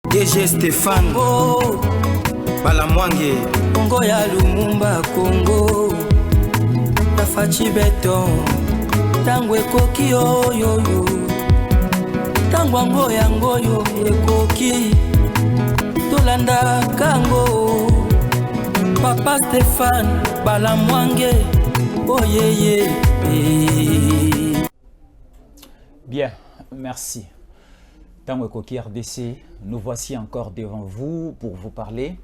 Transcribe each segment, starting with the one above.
DG Stéphane Balamwange Congo ya Lumumba Congo Tafachi Beton Tangwe koki yo Tangwango yango yo ekoki Tolanda kango Papa Stéphane Balamwange Oh yeah. Bien, merci. Tangwe koki RDC, nous voici encore devant vous pour vous parler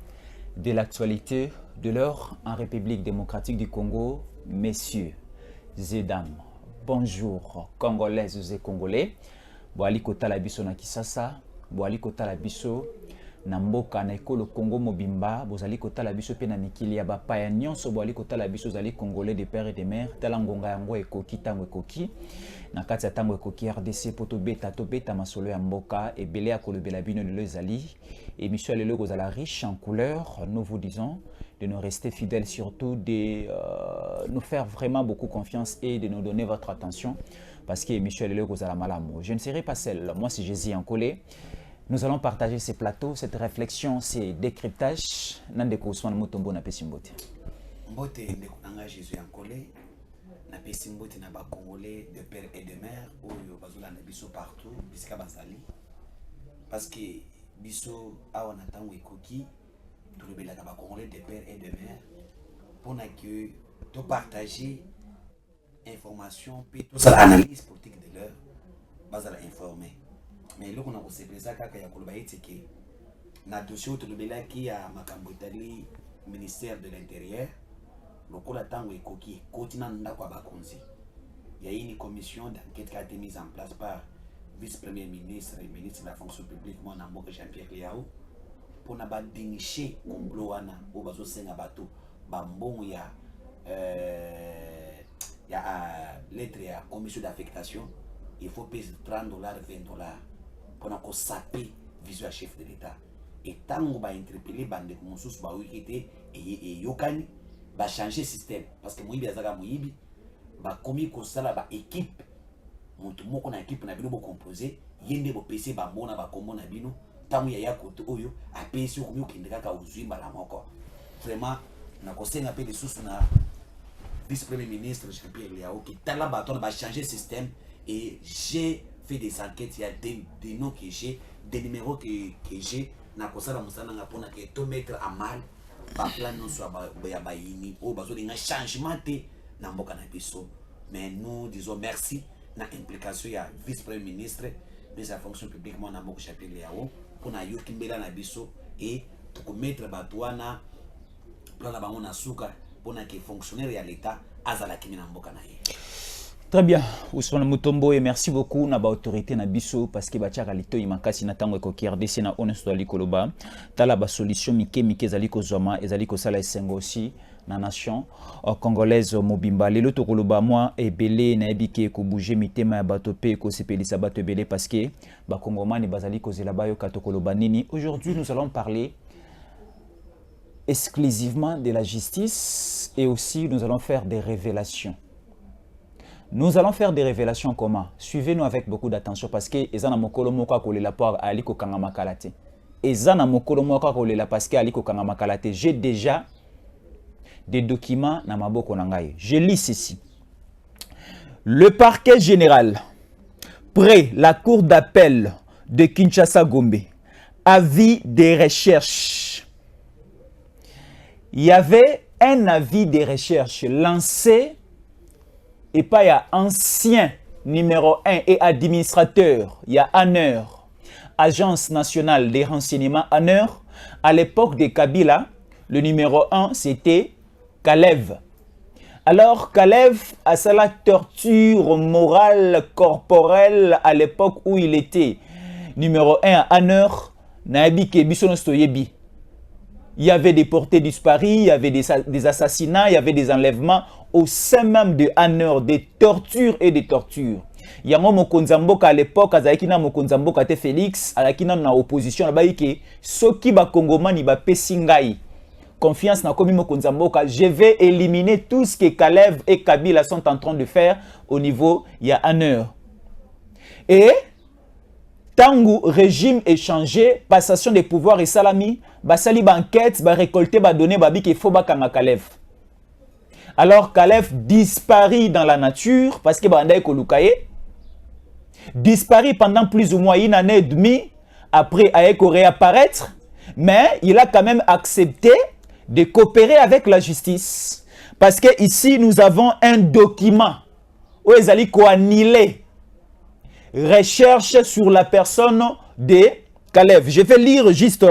de l'actualité de l'heure en République démocratique du Congo. Messieurs et dames, bonjour Congolaises et Congolais. Boali kota la biso na Kisasa, boali kota la biso na mboka na ekolo Congo mobimba, bozali kota la biso pe na mikili ya bapaya nyonso, boali kota la biso zali Congolais de père et de mère, tala ngonga yango ekoki tango ekoki. Na kati ya tango ekoki RDC poto beta masolo ya mboka ebele ya kolobela bino lelo ezali. Émission lelo kozala riche en couleurs, nous vous disons de nous rester fidèles, surtout de nous faire vraiment beaucoup confiance et de nous donner votre attention parce que émission lelo kozala malamu. Je ne serai pas seul, moi c'est Jésus en collé. Nous allons partager ces plateaux, cette réflexion, ces décryptages. Nandeko Ousmane Mutombo na Pesimbote. Mbote ndeko nanga Jésus en collé. Na Pesimbote na ba Congolais de père et de mère oyo bazola na biso partout bisika bazali. Parce que biso awa na tango ekoki tolobela ka ba Congolais de père et de mère pour que to partager information puis tout ça analyse politique de l'heure bazala informer. Mais là on a aussi présent kaka ya koloba etike na dossier tolobela ki ya makambo etali ministère de l'intérieur lokola tango ekoki kotina ndako bakonzi. Il y a une commission d'enquête qui a été mise en place par vice-premier ministre et ministre de la fonction publique mon amour Jean-Pierre Liao pour na ba dénicher complot wana o bazo senga bato ba mbongo ya lettre ya commission d'affectation. Il faut payer $30, $20 pour na ko saper vision chef de l'État. Et tango ba interpeller bande ko mususu ba wikete et yokani ba changer système parce que moyibi azaka moyibi ba komi ko sala ba équipe mutu moko na équipe na bino bo composer yende bo PC ba mona ba kombo na bino tamu ya yakoto oyo a PC ko mi okindeka ka uzwimba la moko vraiment na ko senga pe de susu na vice-premier ministre Jean-Pierre Liao qui tala ba ton ba changer système et j'ai fait des enquêtes, il y a des noms que j'ai, des numéros que j'ai na ko sala musana nga pona ke to mettre à mal ba plan non soit ba yini o bazo linga changement te na mboka na biso. Mais nous disons merci na implication ya vice-premier ministre de la fonction publique mon amour Jean-Pierre Liao pour na yo kimbela na biso et pour mettre batouana plan la bango na suka pour na que fonctionnaire ya l'état azala kimi na mboka na ye. Très bien, Ousmane Mutombo et merci beaucoup na ba autorité na biso parce que batiaka lito imakasi na tango ekoki RDC na onesto ali koloba tala ba solution mike ezali kozoma ezali kosala esengo aussi na nation congolaise mobimba lelo to koloba moi ebele na ebike ko bouger mitema ya bato pe ko sepelisa bato ebele parce que ba kongomani bazali kozela bayo kato koloba nini. Aujourd'hui nous allons parler exclusivement de la justice et aussi nous allons faire des révélations. Nous allons faire des révélations comment? Suivez-nous avec beaucoup d'attention parce que ezana mokolo moko akolela po ali ko kanga makalate. Ezana mokolo moko akolela parce que ali ko kanga makalate. J'ai déjà des documents na maboko na ngai. Je lis ceci. Le parquet général près la cour d'appel de Kinshasa Gombe, avis des recherches. Il y avait un avis des recherches lancé et pas il y a ancien numéro 1 et administrateur, il y a ANER, Agence nationale des renseignements ANER. À l'époque de Kabila, le numéro 1 c'était Kalev. Alors Kalev a sa torture morale corporelle à l'époque où il était numéro 1 à ANER, Nabi Kebisono Stoyebi. Il y avait des portées disparues, il y avait des assassinats, il y avait des enlèvements au sein même de ANER, des tortures et des tortures. Il y a un Mokonzamboka à l'époque, Azakina Mokonzamboka te Félix, Azakina na opposition, là-bas, que Soki ba Kongomani ba Pesingai, confiance na Komi Mokonzamboka, je vais éliminer tout ce que Kalev et Kabila sont en train de faire au niveau, il y a ANER. Et Tango régime est changé, passation des pouvoirs et salami, basali ba enquête, ba récolter, ba donner, ba bi qu'il faut ba kanga Kalev. Alors Kalev disparaît dans la nature parce que ba ndai kolukaye disparaît pendant plus ou moins une année et demie après Aeko réapparaître, mais il a quand même accepté de coopérer avec la justice parce que ici nous avons un document où ils allaient coannuler recherche sur la personne de Kalev. Je vais lire juste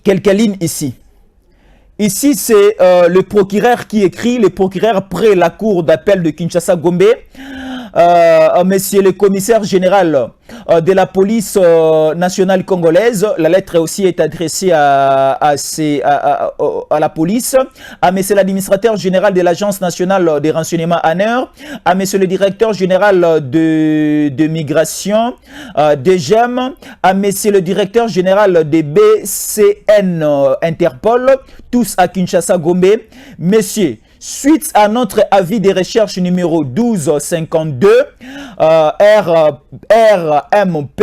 quelques lignes ici. Ici, c'est le procureur qui écrit, le procureur près la cour d'appel de Kinshasa-Gombe, monsieur le commissaire général de la police nationale congolaise. La lettre aussi est adressée à la police, à monsieur l'administrateur général de l'agence nationale des renseignements ANER, à monsieur le directeur général de migration DGM, à monsieur le directeur général de BCN Interpol, tous à Kinshasa-Gombe. Messieurs, suite à notre avis de recherche numéro 1252, RMP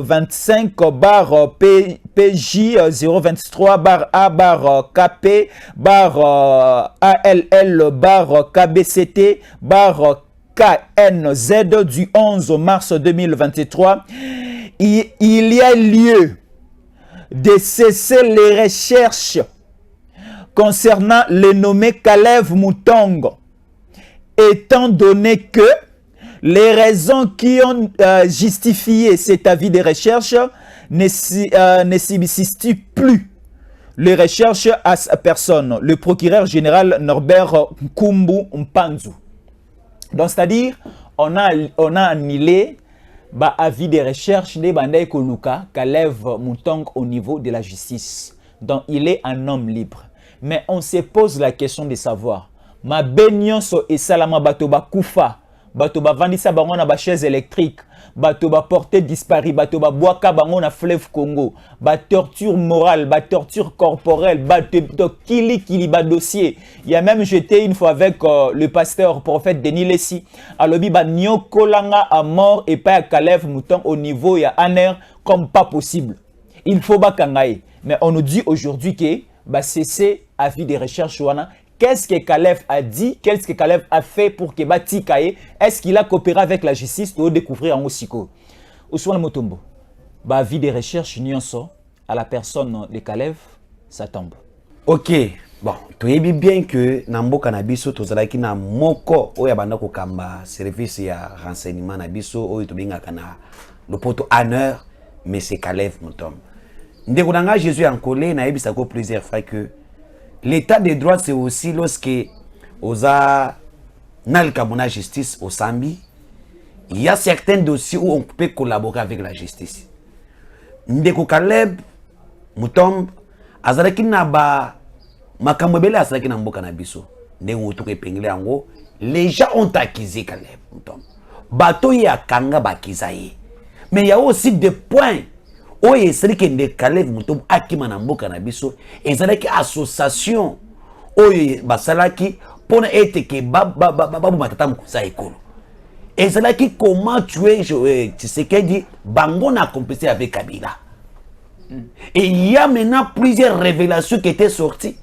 25 bar PJ 023 bar A bar KP bar ALL bar KBCT bar KNZ du 11 mars 2023, il y a lieu de cesser les recherches concernant le nommé Kalev Mutongo, étant donné que les raisons qui ont justifié cet avis de recherche ne subsistent plus. Les recherches à sa personne, le procureur général Norbert Nkumbu Mpanzu. Donc, c'est-à-dire, on a annulé l'avis de recherche de Bandai Koluka, Kalev Mutongo au niveau de la justice. Donc, il est un homme libre. Mais on se pose la question de savoir, ma benyonso et salama batoba kufa, batoba vandisa bango na ba chaise électrique, batoba porté disparu, batoba boaka bango na fleuve Congo, ba torture morale, ba torture corporelle, ba kili ba dossier. Il y a même j'étais une fois avec le pasteur prophète Denis Lessi, alobi ba nyokolanga à mort et pas à Kalev Mouton au niveau ya aner comme pas possible. Il faut ba kangaye. Mais on nous dit aujourd'hui que bah cesser avis de recherche. Qu'est-ce que Kalev a dit? Qu'est-ce que Kalev a fait pour que Bati Kaye? Est-ce qu'il a coopéré avec la justice pour découvrir en Osiko? Ousmane Mutombo, bah avis de recherche nyonso à la personne de Kalev, ça tombe. Ok, bon, tu es bien que Nambo Kanabiso, tu as dit na moko oya banda ko kamba service ya renseignement nabiso oyo to binga kana le poto honneur, mais c'est Kalev Mutombo. Ndekudanga Jésus en collé na ebisako plusieurs fois que l'état de droit c'est aussi lorsque oza nalkamona justice au Sambi, il y a certains dossiers où on peut collaborer avec la justice. Ndeko Kalev Mutombo azalaki na ba makambo bele azalaki na mboka na biso ndengo to kepengle yango les gens ont accusé Kalev Mutombo bato ya kanga bakizaye, mais il y a aussi des points. Oye c'est que de Kalev Mutombo akima na mboka na biso ezalaki association oye basalaki pona ete ke babu matata mkusa ekolo ezalaki comment tuer Tshisekedi bango na complicité avec Kabila. Et il y a maintenant plusieurs révélations qui étaient sorties.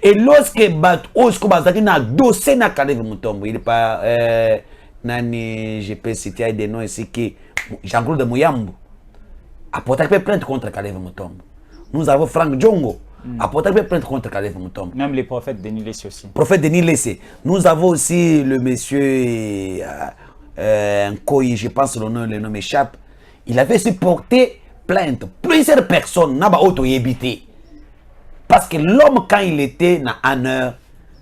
Et lorsque Osko bazaki na dossier na Kalev Mutombo, il est pas nani je peux citer des noms ici qui Jean-Claude Mouyambo a porté plainte contre Kalev Mutombo. Nous avons Frank Djongo a porté plainte contre Kalev Mutombo. Même le prophète Denis Lessé aussi. Prophète Denis Lessé. Nous avons aussi le monsieur Nkoyi, je pense le nom m'échappe. Il avait supporté plainte. Plusieurs personnes n'ont pas auto-évité. Parce que l'homme, quand il était dans Honneur,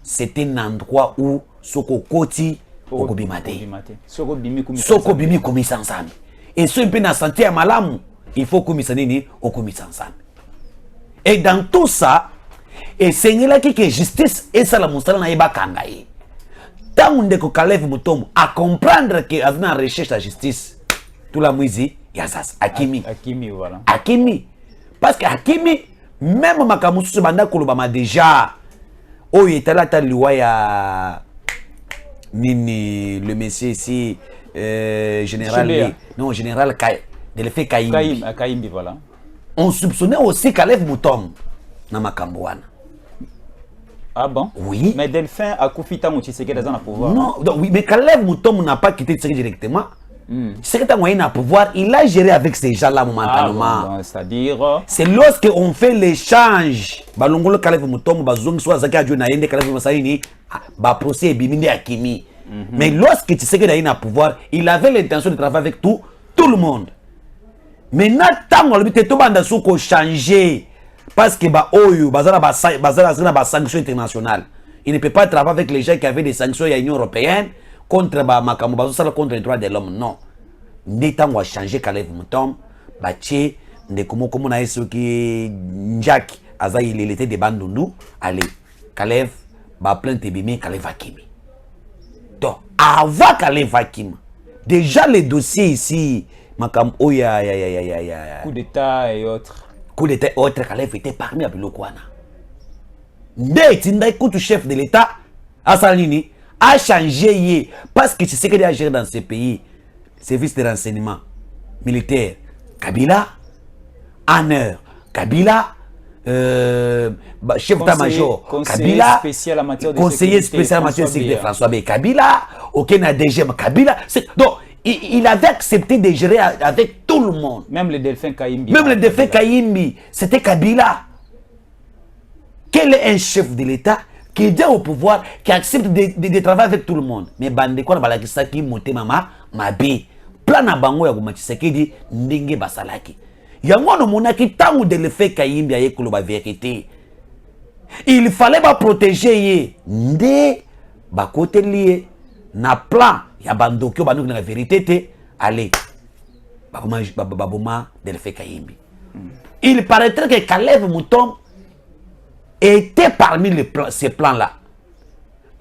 c'était un endroit où Soko Koti, Soko Bimi Komi Sansami. Et ce qui est dans santé à Malam, il faut que nous au comité ensemble. Et dans tout ça, et c'est là que justice et ça la monstre na yeba kangaye. Tant que Kalev Mutombo à comprendre que avec la recherche de la justice, tout la musique, il y a ça Akimi. Akimi voilà. Akimi, parce que Akimi même makamusu se banda kolobama déjà. Oh il était là ta loi ya nini le monsieur ici général, non, général Delphin Kayimbi. Kayimbi, voilà. On soupçonnait aussi Kalev Moutom dans Makambouana. Ah bon? Oui. Mais Delphin a Koufita Tshisekedi dans le pouvoir. Non, oui, mais Kalev Moutom n'a pas quitté Tshisekedi directement. Tshisekedi a un pouvoir, il a géré avec ces gens-là momentanément. Ah, bon, c'est-à-dire... C'est lorsqu'on fait l'échange, Balongolo Kalev Moutom, Bazong, soit Zaka Adjo Naïne, Kalev Massaini, procès Biminde Akimi. Mais lorsque Tshisekedi a un pouvoir, il avait l'intention de travailler avec tout le monde. Maintenant, tant qu'on a changé, parce que les sanctions internationales, il ne peut pas travailler avec les gens qui avaient des sanctions à l'Union européenne contre contre les droits de l'homme. Non. Nous avons changé Kalev Moutom, comme on a dit que Njak, il était des Bandundu, allez, Kalev, plainte Bimé, Kalev Hakimi. Donc, avant Kalev Hakimi, déjà les dossiers ici, coup d'état et autres. Coup d'état et autres, Kalev était parmi les Bilokwana. Ndé, écoute, chef de l'État, Assalini, a changé parce que tu sais qu'il a géré dans ce pays, service de renseignement militaire, Kabila, Anner, Kabila, chef d'état-major, Kabila, conseiller spécial en matière de sécurité, François B. Kabila, aucun ADG, Kabila. Donc, il avait accepté de gérer avec tout le monde. Même le Delphin Kayimbi. Même le Delphin Kayimbi, c'était Kabila. Quel est un chef de l'État qui est au pouvoir, qui accepte de travailler avec tout le monde? Mais bande quoi na ça qui monte mama mabe. Plan na bango ya goma Tshisekedi ndenge basalaki. Yango no monaki tangu Delphin Kayimbi aye koloba vérité. Il fallait pas protéger ye. Ndé ba côté lié na plan ya bandokyo bandu na vérité te allez baboma Delphin Kayimbi. Il paraîtrait que Kalev Moutom était parmi ces plans-là.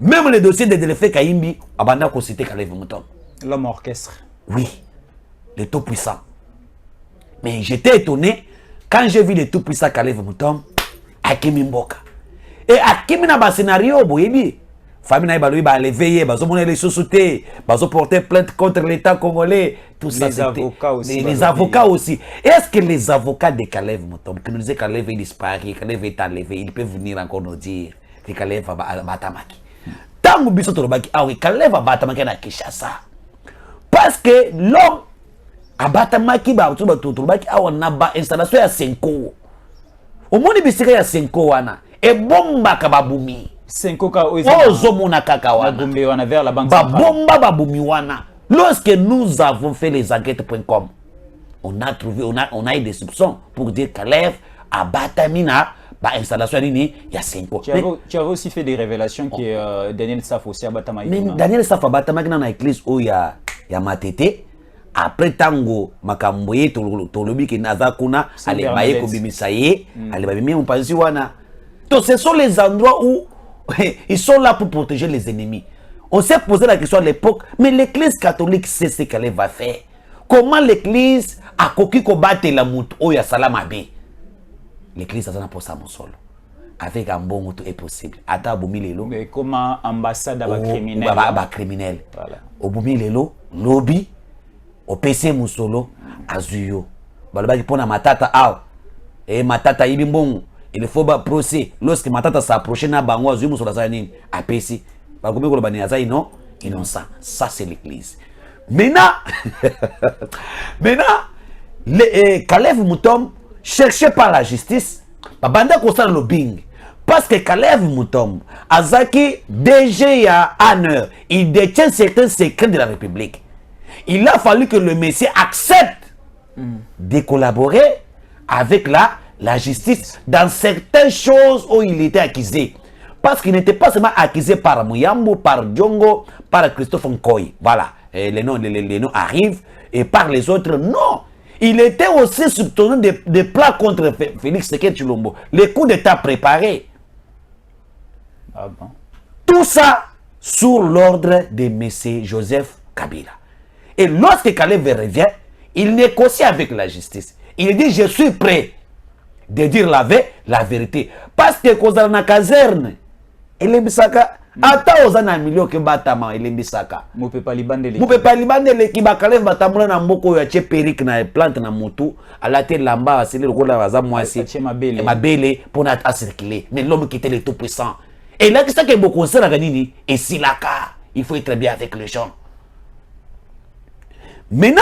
Même le dossier de Delphin Kayimbi, abanda ko cité Kalev Moutom. L'homme orchestre. Oui, le tout-puissant. Mais j'étais étonné quand j'ai vu le tout-puissant Kalev Moutom, Hakimi Mboka. Et Hakimi na ba scénario boyebi. Famille na ba lever, ba zo mona les sociétés, ba zo porter plainte contre l'État congolais, tout ça. Les avocats aussi. Les avocats aussi. Est-ce que les avocats de Kalev Moutom, qui nous disaient que Kalev est disparu, Kalev est enlevé, ils peuvent venir encore nous dire que Kalev va batamaki. Tant que biso tolobaki, ah oui, Kalev va batamaki na Kinshasa. Parce que l'homme a batamaki ba tolobaki ah on a ba installation ya Senko. Au monde bisika ya Senko wana e bomba kababumi. Senko ka ozomona kaka wana vers la banque babomba babumi wana. Lorsque nous avons fait les enquêtes.com, on a trouvé, on a eu des soupçons pour dire Kalev a batamina ba installation nini ya Senko. Tu avais aussi fait des révélations que Daniel Saf aussi a batamaki. Mais Daniel Saf a batamaki na église où ya Matete. Après tango makamboye tolobi ki naza kuna ale baye ko bimisa ye ale babimi mpanzi wana. Donc ce sont les endroits où ils sont là pour protéger les ennemis. On s'est posé la question à l'époque, mais l'église catholique sait ce qu'elle va faire. Comment l'église a koki ko battre la mout oya salama be? L'église a pour ça mon solo. Avec un bon moto est possible. Ata bomi lelo. Mais comment ambassade ba criminel? Ba criminel. Voilà. Au bomi lelo lobby au PC Musolo, Azuyo. Balabaki pona matata aw. Et matata yibi mbongo. Il faut ba procès. Lorsque matata s'approche na bango Azuyo Musolo za nini? A PC. Bakomi ko bani azai non innocent. Ça c'est l'église. Maintenant Kalev Moutom cherché par la justice, babanda ko sa lobbying. Parce que Kalev Moutom azaki DG ya Anner, il détient certains secrets de la République. Il a fallu que le Messie accepte de collaborer avec la justice dans certaines choses où il était accusé. Parce qu'il n'était pas seulement accusé par Mouyambo, par Djongo, par Christophe Nkoy. Voilà, les noms arrivent. Et par les autres, non. Il était aussi soupçonné de plans contre Félix Tshisekedi Tshilombo. Les coups d'État préparés. Ah bon? Tout ça sous l'ordre de M. Joseph Kabila. Et lorsque Kalev revient, il négocie avec la justice. Il dit, je suis prêt de dire la vérité. Parce que quand on a caserne, il est bisaka ata ozana million ke batama elembisaka Mopepa libandele. Mopepa libandele ki bakalev batamula na mboko ya che perique na plante na mutu alate lamba asili lokola baza mwasi mabele pona à circuler mais l'homme qui était le tout puissant et là que ça que beaucoup sera nini et silaka il faut être bien avec les gens. Maintenant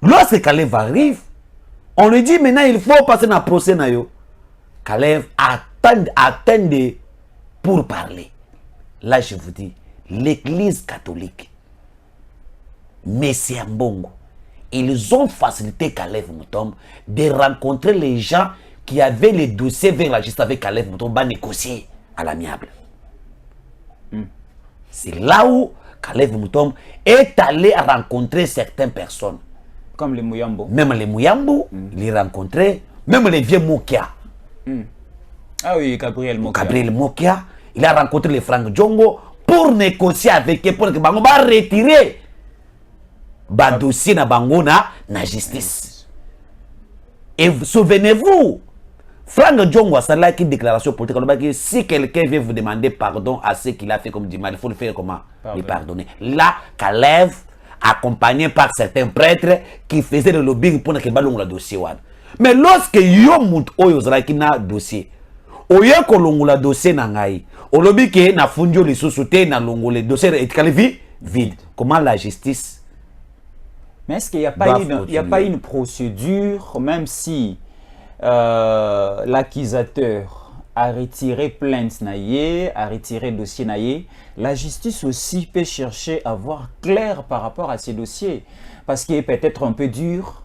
lorsque Kalev arrive on lui dit maintenant il faut passer dans procès na yo. Kalev attend pour parler. Là, je vous dis, l'église catholique, Messia Mbongo, ils ont facilité Kalev Moutombe de rencontrer les gens qui avaient les dossiers vers la justice avec Kalev Moutombe, pour négocier à l'amiable. C'est là où Kalev Moutombe est allé rencontrer certaines personnes. Comme les Mouyambo. Même les Mouyambo, il les rencontrait, même les vieux Mokia. Ah oui, Gabriel Mokia. Gabriel Mokia, il a rencontré les Franck Djongo pour négocier avec eux, pour que Bango va retirer le dossier na Bango na justice. Et souvenez-vous, Franck Djongo a salé une déclaration politique. Si quelqu'un vient vous demander pardon à ce qu'il a fait comme du mal, il faut le faire comment? Lui pardonner. Là, Kalev, accompagné par certains prêtres qui faisaient le lobbying pour que Balong le dossier. Mais lorsque Yomut Oyo Zalaki na dossier, Oye kolongola dossier na ngai. Olobi ke na fundio le sosouté na longo le dossier est vide. Comment la justice? Mais est-ce qu'il n'y a pas une procédure, même si l'accusateur a retiré plainte naïe, a retiré dossier naïe, la justice aussi peut chercher à voir clair par rapport à ces dossiers. Parce qu'il est peut-être un peu dur.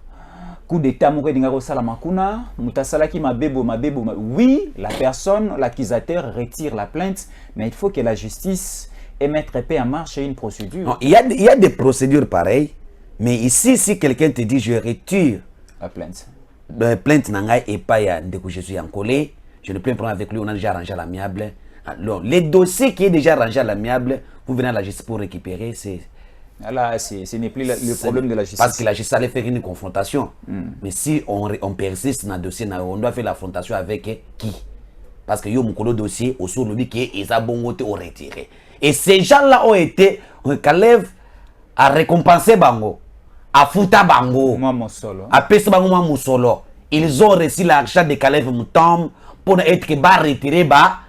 Coup d'état, oui, la personne, l'accusateur retire la plainte, mais il faut que la justice mette en marche une procédure. Non, il y a des procédures pareilles, mais ici, si quelqu'un te dit je retire la plainte, plainte n'angai et pas je suis en colère, je ne peux pas prendre avec lui, on a déjà arrangé à l'amiable. Les dossiers qui est déjà arrangé à l'amiable, vous venez à la justice pour récupérer, c'est... Là, ce n'est plus le problème de la justice. Parce que la justice allait faire une confrontation. Mais si on persiste dans le dossier, on doit faire l'affrontation avec qui? Parce que yo mon dossier, au sur le dit qu'ils ont bon côté au retiré. Et ces gens-là ont été, Kalev a récompensé Bango, a fouta Bango, a pèse Bango Moussolo. Ils ont reçu l'argent de Kalev Moutombe pour être retiré ba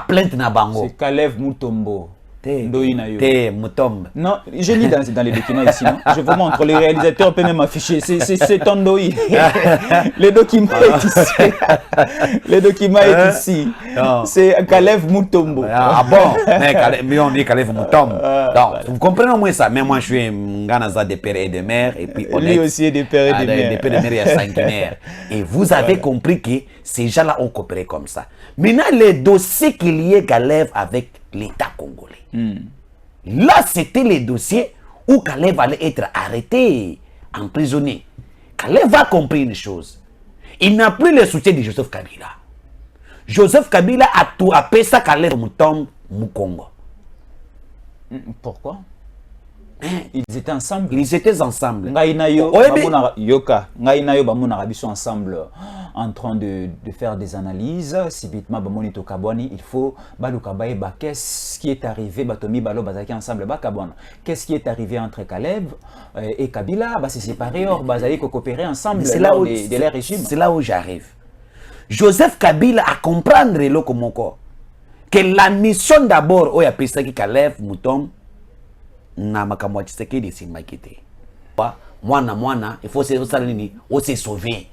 plainte na Bango. C'est Kalev Moutombo. Moutombe. Non, je lis dans les documents ici. Non? Je vous montre, le réalisateur peut même afficher. C'est Tondoi. Le document est ici. Le document est ici. C'est Kalev Moutombo. Ah bon? Mais on dit Kalev Moutombe. Donc, vous comprenez au moins ça. Mais moi, je suis un Ganaza de père et de mère. Et puis, lui aussi est de père et de mère. De père et de mère, il y a sanguinaire. Et vous avez compris que ces gens-là ont coopéré comme ça. Maintenant, les dossiers qui lient Kalev avec l'État congolais. Là, c'était les dossiers où Kalev allait être arrêté, emprisonné. Kalev a compris une chose. Il n'a plus le soutien de Joseph Kabila. Joseph Kabila a tout appelé ça Kalev Moutombe Moukongo. Pourquoi? Ils étaient ensemble. Ils étaient ensemble. Yoka, ils sont ensemble en train de faire des analyses. Subitement, il faut qu'est-ce qui est arrivé ensemble. Qu'est-ce qui est arrivé entre Kalev et Kabila? C'est séparé, ils coopérer ensemble. C'est là où c'est là où j'arrive. Joseph Kabila a comprendre le Komoko que la mission d'abord où il y a Pesaki Kalev Moutombe na makambo ya Tshisekedi simakite. Mwana, il faut se sauver.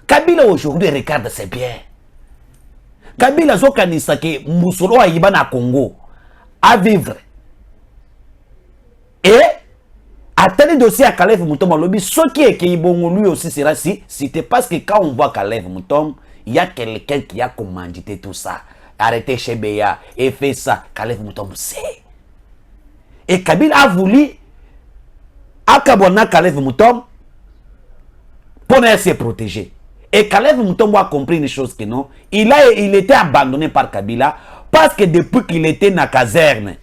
Kabila aujourd'hui regarde ses biens. Kabila zokanisa ke musolo ayiba na Congo à vivre. Et attendez dossier à Kalev Moutombe lobby ce qui est Keibongo lui aussi sera si c'était parce que quand on voit Kalev Moutombe, il y a quelqu'un qui a commandité tout ça. Arrêtez Chebeya et fait ça. Kalev Moutombe c'est. Et Kabila a voulu Akabona Kalev Moutombe pour se protéger. Et Kalev Moutombe a compris une chose que non. Il était abandonné par Kabila parce que depuis qu'il était dans la caserne,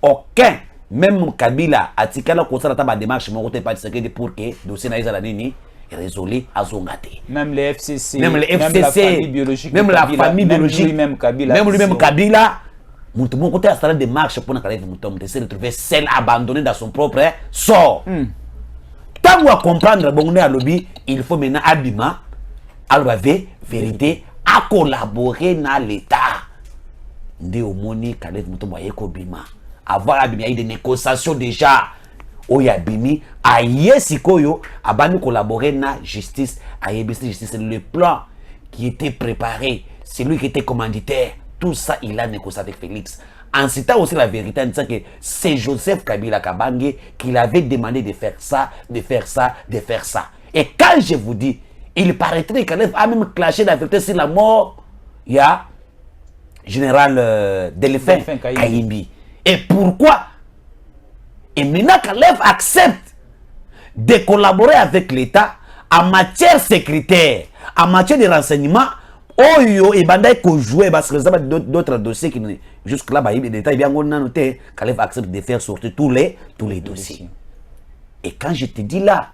aucun, même Kabila, a tika la démarche pour que le dossier n'est résolu à Zongate. Même les FCC, même la famille biologique, même Kabila, même lui-même Kabila, Moutoumbo, côté à salle de marche pour Kalev Moutombo, s'est retrouvé seul, abandonné dans son propre sort. Tant qu'on comprendre, bon, à lobby, il faut maintenant abima, alors vérité, à collaborer dans l'État. Ndé au moni, Kalev Moutombo, bima. Avoir abima, il y a des négociations déjà. Oyabimi, aïe sikoyo, abani collaborer na justice, aïe justice, le plan qui était préparé, c'est lui qui était commanditaire, tout ça il a négocié avec Félix. En citant aussi la vérité, en disant que c'est Joseph Kabila Kabange qui l'avait demandé de faire ça, de faire ça, de faire ça. Et quand je vous dis, il paraîtrait qu'il a même clashé la vérité sur la mort, il y a général Delphin Kayimbi. Et pourquoi? Et maintenant, Kalev accepte de collaborer avec l'État en matière sécuritaire, en matière de renseignement. Oyo et Bandai qu'on jouait parce que ça d'autres dossiers qui jusque là, l'État est bien noté. Kalev accepte de faire sortir tous les dossiers. Et quand je te dis là,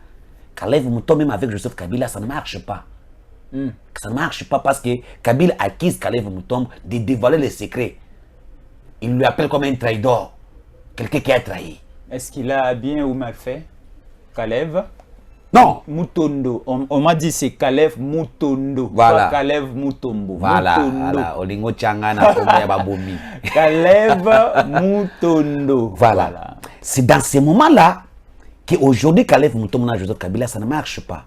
Kalev Moutombo même avec Joseph Kabila, ça ne marche pas. Ça ne marche pas parce que Kabila accuse Kalev Moutombo de dévoiler les secrets. Il lui appelle comme un traidor, quelqu'un qui a trahi. Est-ce qu'il a bien ou mal fait, Kalev? Non. Mutondo. On m'a dit c'est Kalev Mutondo. Voilà. Pas Kalev Mutombo. Voilà. Mutondo. Voilà. Olingo Changana Babomi. Kalev Mutondo. Voilà. C'est dans ces moments-là qu'aujourd'hui, Kalev Mutombo et Joseph Kabila, ça ne marche pas.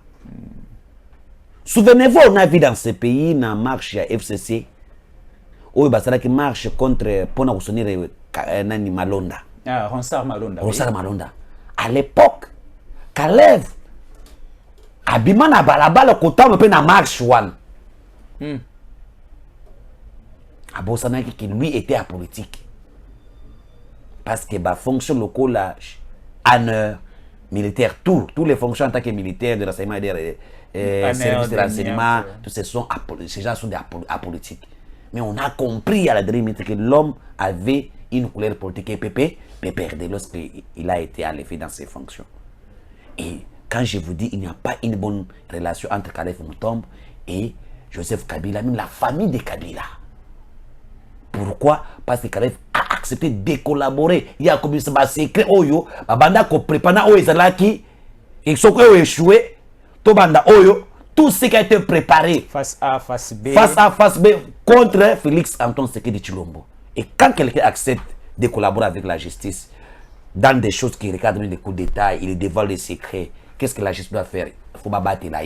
Souvenez-vous, on a vu dans ce pays, dans la marche à FCC, où il y a qui marche contre Pona Roussonire Nani Malonda. Ah, Ronsard Malonda. Ronsard Malonda. À l'époque, Kalev Abimana Balabala Kotam pe na marche one. Abosanaki qui lui était apolitique. Parce que la fonction locale en militaire, tous les fonctions en tant que militaire de renseignement et de services de renseignement, tous ces gens sont apolitiques. Mais on a compris à la dernière minute que l'homme avait une couleur politique et PPRD lorsqu'il a été enlevé dans ses fonctions. Et quand je vous dis il n'y a pas une bonne relation entre Kalev Moutombo et Joseph Kabila, même la famille de Kabila. Pourquoi? Parce que Kalev a accepté de collaborer. Il y a comme ça, secret, oyo, banda ko prépara oyo ezalaki, ils sont échoué, to banda oyo, tout ce qui a été préparé face A, face B, contre Félix Antoine Tshisekedi Tshilombo. Et quand quelqu'un accepte de collaborer avec la justice dans des choses qui recadrent les coups d'État, il dévoile les secrets. Qu'est-ce que la justice doit faire? Il faut battre là.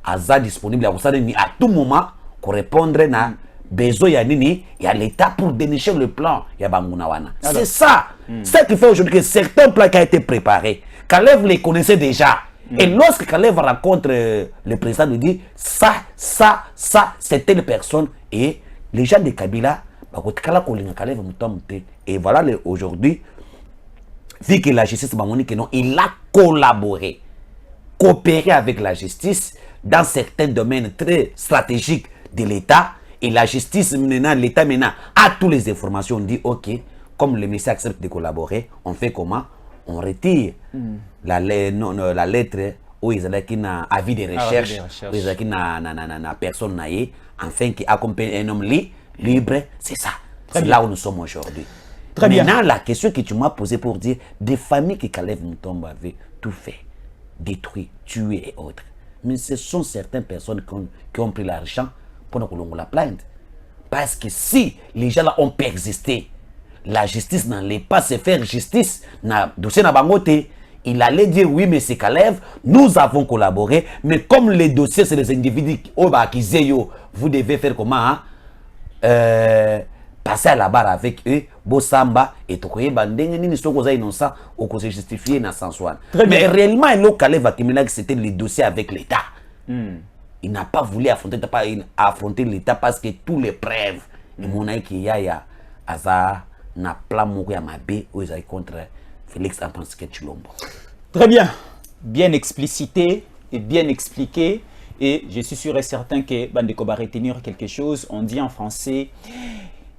Aza disponible à tout moment pour répondre à besoin il y a l'État pour dénicher le plan. C'est ça. C'est ce qui fait aujourd'hui que certains plans qui ont été préparés, Kalev les connaissait déjà. Et lorsque Kalev rencontre le président, lui dit ça, c'est telle personne. Et les gens de Kabila, et voilà aujourd'hui, vu que la justice, il a collaboré, coopéré avec la justice dans certains domaines très stratégiques de l'État. Et la justice, l'État maintenant a toutes les informations. On dit, ok, comme le ministère accepte de collaborer, on fait comment? On retire la lettre où ils ont un avis de recherche, où ils ont une personne enfin qui accompagne un homme libre. C'est ça. C'est là où nous sommes aujourd'hui. Maintenant, la question que tu m'as posée pour dire des familles qui Kalev Moutombo avait tout fait, détruit, tué et autres. Mais ce sont certaines personnes qui ont pris l'argent pour nous la plainte. Parce que si les gens là ont persisté, la justice n'allait pas se faire justice. Dossier na bangote, il allait dire oui, mais c'est Kalev, nous avons collaboré, mais comme les dossiers, c'est les individus qui vous devez faire comment? Passer à la barre avec eux, Bossamba et Tokoye Bandeng, ni sont innocents ou qu'on se justifie dans sens one. Mais réellement, Kalev c'était les dossiers avec l'État. Il n'a pas voulu affronter l'État parce que tous les preuves, et mon aïe qui y a Aza n'a pas mourir à ma baie où ils contre Félix Antoine Tshisekedi Tshilombo. Très bien, bien explicité et bien expliqué. Et je suis sûr et certain que Bandeko va retenir quelque chose. On dit en français,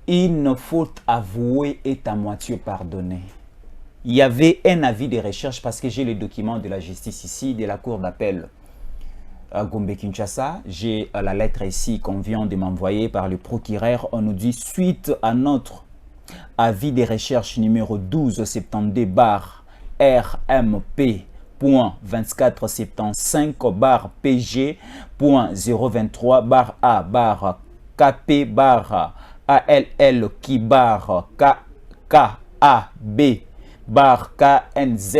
une faute avouée est à moitié pardonnée. Il y avait un avis de recherche parce que j'ai les documents de la justice ici, de la cour d'appel à Gombe-Kinshasa. J'ai la lettre ici qu'on vient de m'envoyer par le procureur. On nous dit, suite à notre avis de recherche numéro 1272 bar RMP.2475 bar PG.023 bar A bar KP bar ALL qui bar KAB bar KNZ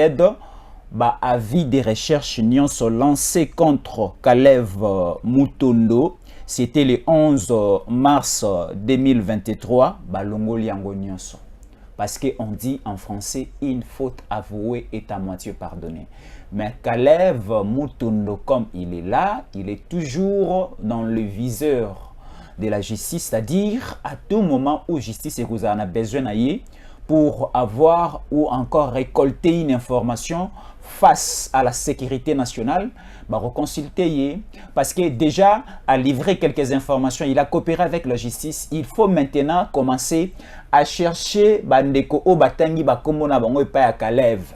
ba avis de recherche nyonso lancé contre Kalev Mutondo. C'était le 11 mars 2023. Ba longoli yango nyonso. Parce qu'on dit en français, une faute avouée est à moitié pardonnée. Mais Kalev Mutondo, comme il est là, il est toujours dans le viseur de la justice. C'est-à-dire, à tout moment où justice en a besoin d'aller pour avoir ou encore récolter une information face à la sécurité nationale, bah reconsulter parce que déjà a livré quelques informations, il a coopéré avec la justice. Il faut maintenant commencer à chercher bandeko o batangi bakombo na bango epa ya Kalev.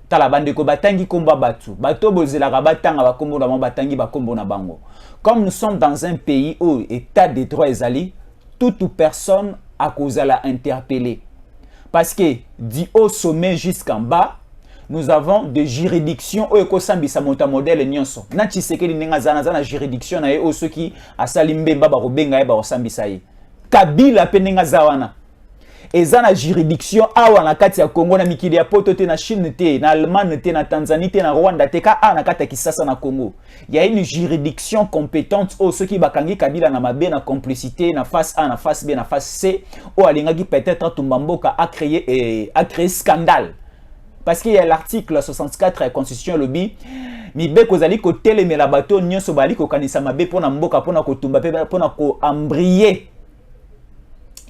Tala bandeko batangi komba batu bato bozela batanga bakombo na bango batangi bakombo na bango. Comme nous sommes dans un pays où état de droit ezali, toute personne a cause à la interpeller. Parce que du haut sommet jusqu'en bas, nous avons des juridictions où ekosambisa monta modèle nyonso. Na Tshisekedi ninga zana juridiction na ye ceux qui asalimbe baba robenga ye ba osambisa ye. Kabila pe ninga zawana. Ezana juridiction awa na kati ya Congo na mikili ya poto te na Chine te na Allemagne te na Tanzanie te na Rwanda te ka na kati ya Kisasa na Congo. Il y a une juridiction compétente au ceux qui bakangi Kabila na mabe na complicité na face A na face B na face C ou alinga qui peut-être Tumbamboka a créé scandale. Parce qu'il y a l'article 64 de la Constitution lobby mibe kozali ko telemela bato nyonso bali ko kanisa mabe pona mboka pona ko tumba pe pona ko embrayer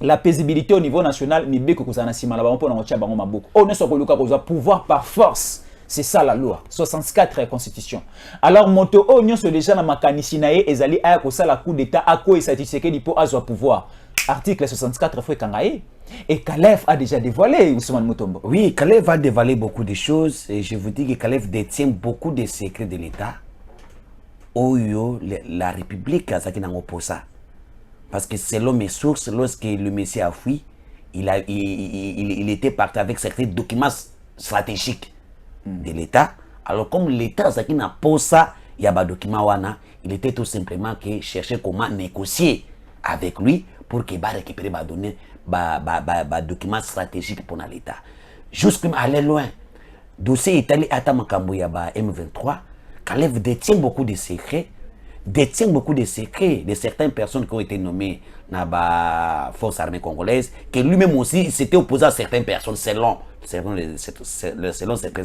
la paisibilité au niveau national mibe ko kozana sima la bango pona ko tia bango maboko on ne so ko luka ko pouvoir par force. C'est ça la loi 64 de la Constitution. Alors moto o nyonso déjà na makanisi na ye ezali aya ko sala coup d'état ako esatiseke dipo azwa pouvoir. Article 64 faut kangaye. Et Kalev a déjà dévoilé Ousmane Mutombo. Oui, Kalev a dévoilé beaucoup de choses et je vous dis que Kalev détient beaucoup de secrets de l'État. Oyo, la République a ça qui n'a pas ça. Parce que selon mes sources, lorsque le Messie a fui, il était parti avec certains documents stratégiques de l'État. Alors comme l'État ça qui n'a pas ça, il y a des documents wana, il était tout simplement que chercher comment négocier avec lui pour qu'il récupère des données. Documents stratégiques pour l'État. Jusqu'à aller loin. Dossier Italie à Tamakambuya M23, Kalev détient beaucoup de secrets, de certaines personnes qui ont été nommées dans la force armée congolaise, que lui-même aussi s'était opposé à certaines personnes selon certaines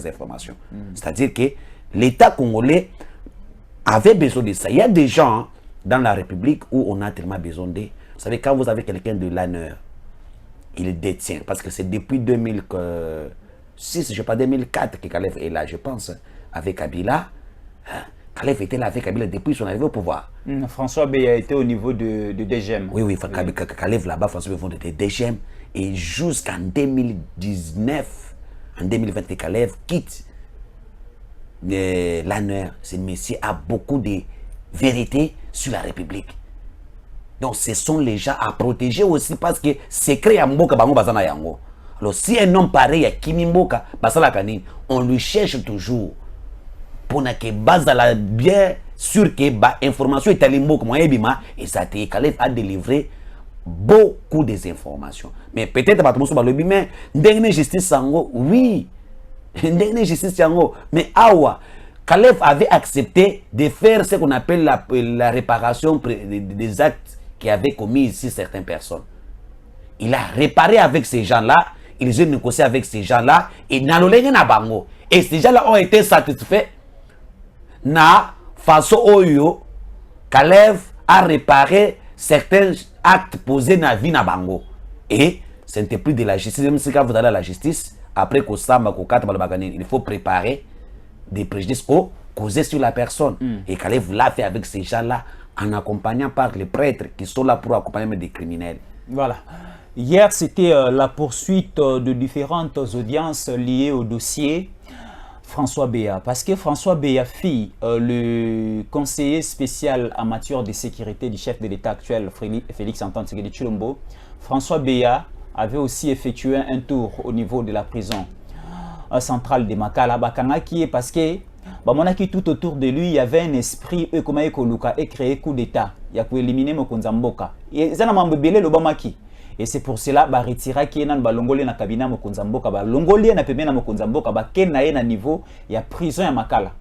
informations. C'est-à-dire que l'État congolais avait besoin de ça. Il y a des gens dans la République où on a tellement besoin de. Vous savez, quand vous avez quelqu'un de l'honneur, il détient, parce que c'est depuis 2006, je ne sais pas, 2004 que Kalev est là, je pense, avec Kabila. Kalev était là avec Kabila depuis son arrivée au pouvoir. François Beya était au niveau de DGM. Oui, Kalev là-bas, François Beya était DGM. Et jusqu'en 2019, en 2020, que Kalev quitte l'honneur. Ce monsieur a beaucoup de vérité sur la République. Donc ce sont les gens à protéger aussi parce que secret ya mboka bango bazana yango. Alors si un homme pareil à Kimi Mboka, basala kanini, on lui cherche toujours pour que bazala bien sûr que ba information est allée mboka moyen bima et ça te Kalev a délivré beaucoup des informations. Mais peut-être pas tout le monde mais ndenge justice sango oui. Ndenge justice sango mais awa Kalev avait accepté de faire ce qu'on appelle la réparation des actes qui avait commis ici certaines personnes. Il a réparé avec ces gens-là, ils ont négocié avec ces gens-là, et et ces gens-là ont été satisfaits. Na façon oyo, Kalev a réparé certains actes posés dans la vie na bango. Et ce n'était plus de la justice. Même si quand vous allez à la justice, après qu'on s'amba, il faut préparer des préjudices causés sur la personne. Et Kalev l'a fait avec ces gens-là, en accompagnant par les prêtres qui sont là pour accompagner des criminels. Voilà. Hier, c'était la poursuite de différentes audiences liées au dossier François Beya. Parce que François Beya fit le conseiller spécial en matière de sécurité du chef de l'État actuel, Félix Antoine Tshisekedi Tshilombo. François Beya avait aussi effectué un tour au niveau de la prison centrale de Makala. Bakangaki parce que tout autour de lui, il y avait un esprit comment et créé coup d'état. Il y a éliminer Mokonza Mboka. Et ça n'a pas l'Obamaki. Et c'est pour cela que retira qui est dans le na cabinet Mokonza Mboka, Longolien na pemena Mokonza Mboka, na niveau il y a prison à Makala.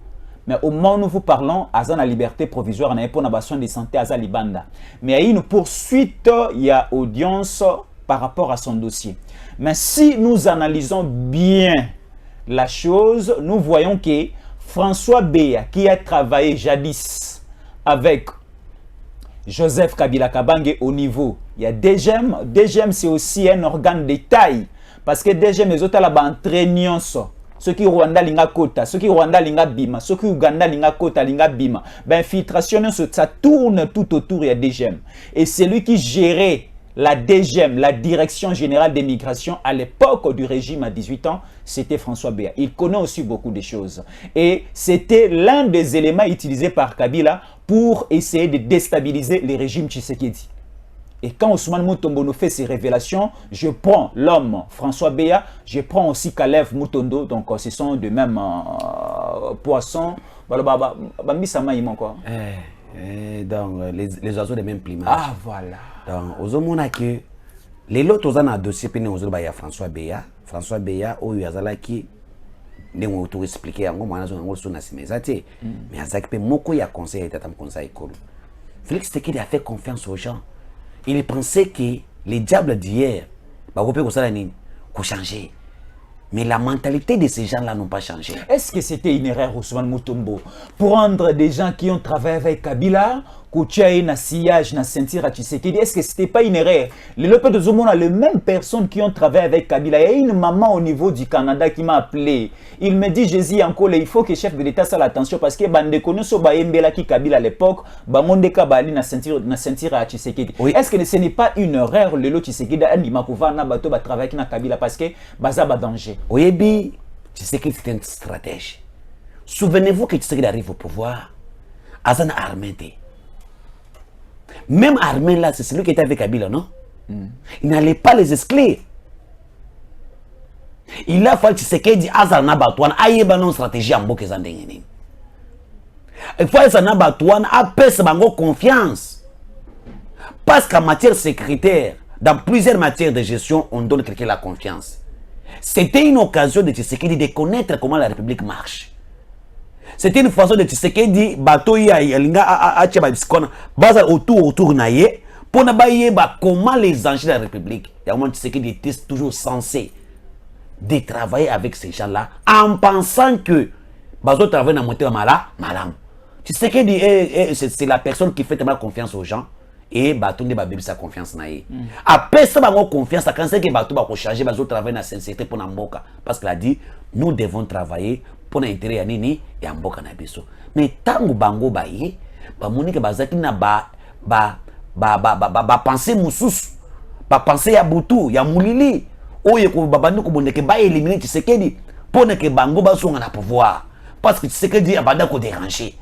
Mais au moment où nous vous parlons, à la liberté provisoire, on a pour besoin de santé à Libanda. Mais il y a une poursuite, il y a audience par rapport à son dossier. Mais si nous analysons bien la chose, nous voyons que François Beya, qui a travaillé jadis avec Joseph Kabila Kabange au niveau, il y a DGM. DGM, c'est aussi un organe de taille. Parce que DGM, les autres là-bas entraînent ça. Ceux qui Rwanda linga kota, ceux qui Rwanda linga bima, ceux qui Uganda linga kota linga bima. Ben infiltration, ça tourne tout autour, il y a DGM. Et c'est lui qui gérait la DGM, la Direction Générale des Migrations, à l'époque du régime à 18 ans, c'était François Beya. Il connaît aussi beaucoup de choses. Et c'était l'un des éléments utilisés par Kabila pour essayer de déstabiliser le régime Tshisekedi. Et quand Ousmane Mutombo nous fait ces révélations, je prends l'homme François Beya, je prends aussi Kalev Mutondo, donc ce sont de même poissons. Donc, les oiseaux des mêmes plumage. Ah, voilà. Donc, aux hommes, que les autres ont un dossier, puis nous avons François Beya. François Beya, où il y a qui nous ont expliqué, mais il y a conseil, Félix Tshisekedi a fait confiance aux gens. Il pensait que les diables d'hier, changer. Mais la mentalité de ces gens-là n'ont pas changé. Est-ce que c'était une erreur, Ousmane Mutombo, pour rendre des gens qui ont travaillé avec Kabila, Kouchaï, na sillage, na sentir à Tshisekedi? Est-ce que c'était pas une erreur? Les mêmes personnes qui ont travaillé avec Kabila. Il y a une maman au niveau du Canada qui m'a appelé. Il me dit, Jésus, encore, il faut que le chef de l'État fasse attention parce que bande konoso ba embela ki Kabila à l'époque, ba monde kabali na sentir à Tshisekedi. Oui. Est-ce que ce n'est pas une erreur le lot Tshisekedi andi makova na bato ba travailler na Kabila parce que baza ba danger? Oui, Tshisekedi c'est une stratégie. Souvenez-vous que Tshisekedi arrive au pouvoir, Azana Armété. Même Armé là, c'est celui qui était avec Kabila, non? Il n'allait pas les exclure. Il a fallu Tshisekedi Azana Batouane, aïeba non stratégie en bouquet zandengeni. Il faut Azana Batouane apaiser bango confiance. Parce qu'en matière sécuritaire, dans plusieurs matières de gestion, on donne quelqu'un la confiance. C'était une occasion de Tshisekedi de connaître comment la République marche. C'était une façon de Tshisekedi bateau ya linga a bisikona baza autour naie pour na baye ba comment les enjeux de la République. Il y a un moment Tshisekedi était toujours censé de travailler avec ces gens-là en pensant que bazo travailler dans monter malam. Tshisekedi c'est la personne qui fait tellement confiance aux gens et bateau ne ba bébé sa confiance naie. Après ça ba confiance à quand c'est que bateau ba ko changer bazo travailler na sincérité pour na mboka parce qu'il a dit nous devons travailler pour l'intérêt ya nini ya mboka na biso. Mais tango bango baye ba monike bazaki na ba penser mususu ba penser ya butu ya mulili oye ko babandi ko bondeke ba éliminer Tshisekedi pour que bango ba songa na pouvoir parce que Tshisekedi abanda ko déranger.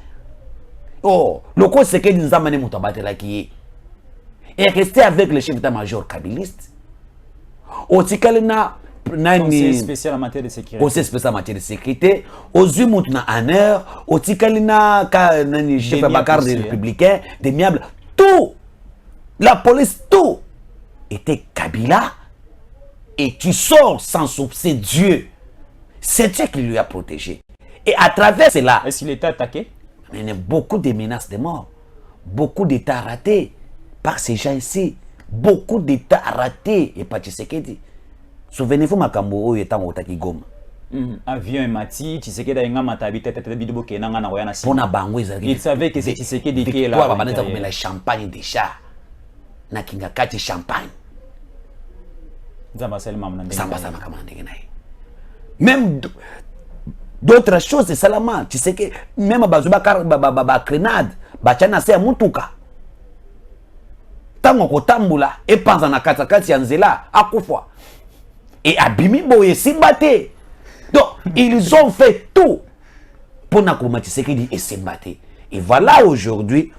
Oh le ko Tshisekedi nzamane muto batela ki et rester avec le chef d'état-major kabiliste otikalena conseil spécial en matière de sécurité. Conseil spécial en matière de sécurité. Aux yeux na Aner, au Tikalina, chef Bakar des Républicains, des Miables, tout, la police, tout était Kabila. Et tu sors sans soupçonner Dieu. C'est Dieu qui lui a protégé. Et à travers cela. Est-ce qu'il était attaqué? Il y a beaucoup de menaces de mort, beaucoup d'États ratés par ces gens ici, beaucoup d'États ratés et pas Tshisekedi. Souvenez-vous makambo oyo etango otaki Goma. Avion et mati, Tshisekedi a matabi tete bidubo kenanga na royana si. Pona bango ezali. Il savait que c'est Tshisekedi qui est là. Toi babaneta ko mela champagne déjà. Na kinga kati champagne. Zamba salama mnande. Zamba salama kama ndenge naye. Même d'autres choses c'est salama, Tshisekedi même bazuba ba grenade, ba chana se mutuka. Tango ko tambula e panza na katakati ya nzela akufa. Et Abimi Boye Simbate. Donc, ils ont fait tout pour Nakuma Tshisekedi et Simbate. Et voilà aujourd'hui,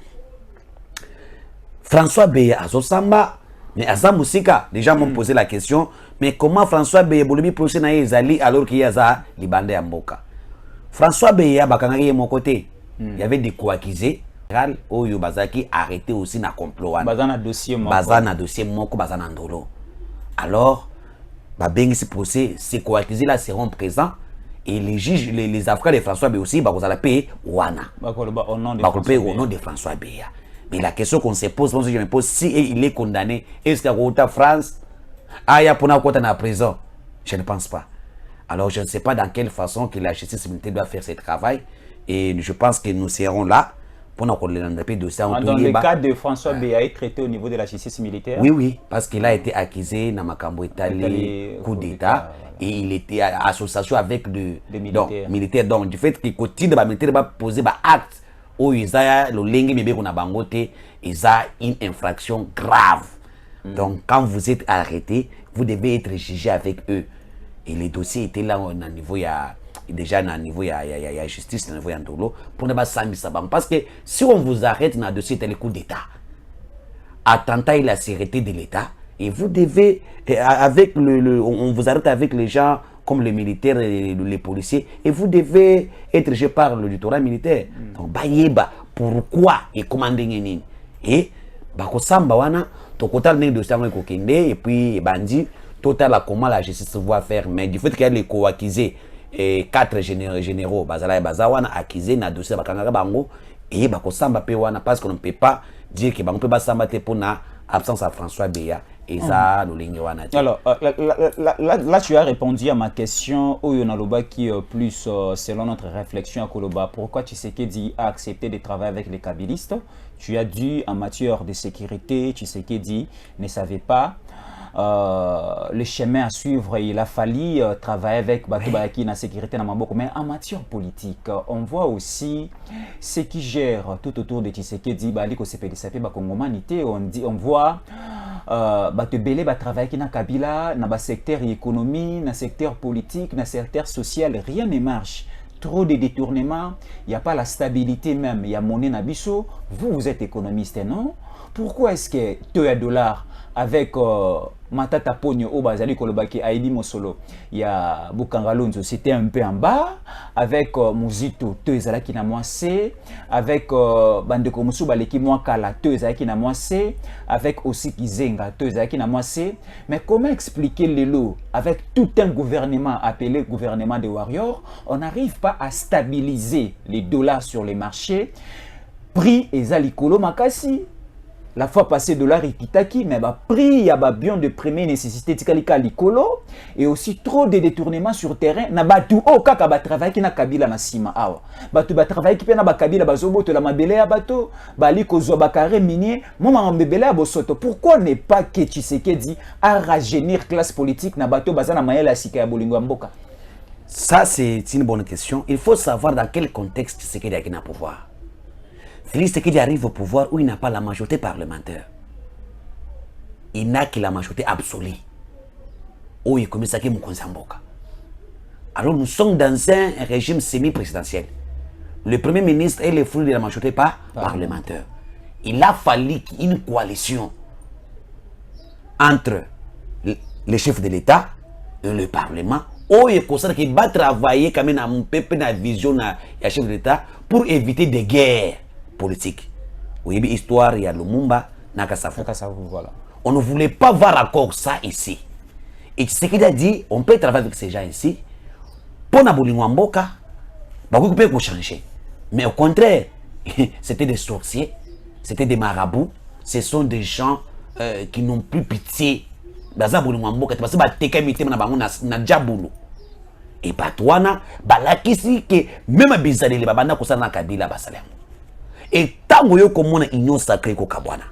François Beya Azosamba, Mais à Zamoussika, les gens m'ont posé la question, mais comment François Beya Bolobi procès na Ezali alors qu'il y a ça, Libandé à Mboka? François Beya, Bakangari est mon côté. Il y avait des co-accusés. Oyo Bazaki arrêté aussi na complot. Bazana dossier moko. Bazana dossier moko, Bazana ndolo. Alors, Babengi ce procès, ces co-accusés là seront présents. Et les juges, les avocats de François Beya aussi, ils payer Wana. Au nom de François Beya. Mais la question qu'on se pose, je me pose, si il est condamné, est-ce qu'il y a France, il y a en prison? Je ne pense pas. Alors je ne sais pas dans quelle façon que la justice militaire doit faire ce travail. Et je pense que nous serons là pour nous dossier. Dans le cas de François Beya est traité au niveau de la justice militaire? Oui, parce qu'il a été accusé dans Makambo Italie, coup d'État. Et il était en association avec les militaires. Donc, du fait qu'il continue de militaire va poser des actes où ils ont le lingue mais on a bangoté, ils ont une infraction grave. Donc, quand vous êtes arrêté, vous devez être jugé avec eux. Et les dossiers étaient là au niveau déjà à niveau justice, à niveau d'Andolo, pour ne pas s'amuser. Parce que si on vous arrête dans le dossier tel coup d'État, attentat et la sécurité de l'État, et vous devez, on vous arrête avec les gens comme les militaires et les policiers, et vous devez être jugé par l'auditorat militaire. Donc, pourquoi et comment et bakosamba wana tokotal ne dossier ngo kokende et puis bandi total comment la justice va faire, mais du fait qu'il y a les co-accusés et 4 généraux bazala et bazawana accusés na dossier bakanga bango et bakosamba pe wana parce qu'on ne peut pas dire que bango peut pas samba te pour na absence à François Beya. Et ça, alors, là, tu as répondu à ma question, Oyonaloba, qui plus, selon notre réflexion à Koloba, pourquoi Tshisekedi a accepté de travailler avec les kabylistes? Tu as dit, en matière de sécurité, Tshisekedi ne savait pas le chemin à suivre. Il a fallu travailler avec Batoubaki dans la sécurité, mais en matière politique, on voit aussi ce qui gère tout autour de Tshisekedi, on voit Batebele travailler dans Kabila, dans le secteur économie, dans le secteur politique, dans le secteur social, rien ne marche. Trop de détournements, il n'y a pas la stabilité même, il y a monnaie nabiso. Vous êtes économiste, non? Pourquoi est-ce que $2 avec Matata Pogno au Bazali Kolobaki Aïdi Mosolo, il y a Bukangalonzo, c'était un peu en bas, avec Muzito, Tezala qui n'a moins C, avec Bandeko Musuba qui moins Kala, Tezala qui n'a moins C, avec aussi Kizenga, Tezala qui n'a moins C. Mais comment expliquer les lots avec tout un gouvernement appelé gouvernement des warriors, on n'arrive pas à stabiliser les dollars sur les marchés, prix et Zalikolo Makasi. La fois passée, dollar Kitaki, mais prix, il y a bien de première nécessité, tikalika likolo, et aussi trop de détournements sur terrain. Na batu o kaka ba travail qui na kabila na sima awa. Batu ba travail qui pe na ba kabila bazobo to la mabele ya bato, bali kozwa bakare minier, moma mbebele ya bosoto. Pourquoi ne pas que Tshisekedi à rajeunir classe politique na bato bazana mayela sika ya bolingo mboka? Ça c'est une bonne question. Il faut savoir dans quel contexte Tshisekedi a gagné le pouvoir. Félix Tshisekedi arrive au pouvoir où il n'a pas la majorité parlementaire. Il n'a que la majorité absolue. Où il commence à Mboka. Alors nous sommes dans un régime semi-présidentiel. Le premier ministre est le fruit de la majorité parlementaire. Il a fallu une coalition entre les chefs de l'État et le Parlement. Où il considère qu'il va travailler comme un peu de vision de chef de l'État pour éviter des guerres politique. Oui, histoire, il y a Lumumba, Nakasavu. Voilà. On ne voulait pas voir encore ça ici. Et ce qu'il a dit, on peut travailler avec ces gens ici. Pour Nabolingo Mboka, on peut changer. Mais au contraire, c'était des sorciers, c'était des marabouts. Ce sont des gens qui n'ont plus pitié. Et Batouana, balakisi que même Bizarre, les babana kosana Kabila basalem. Et tant que vous avez une union sacrée au Kabwana.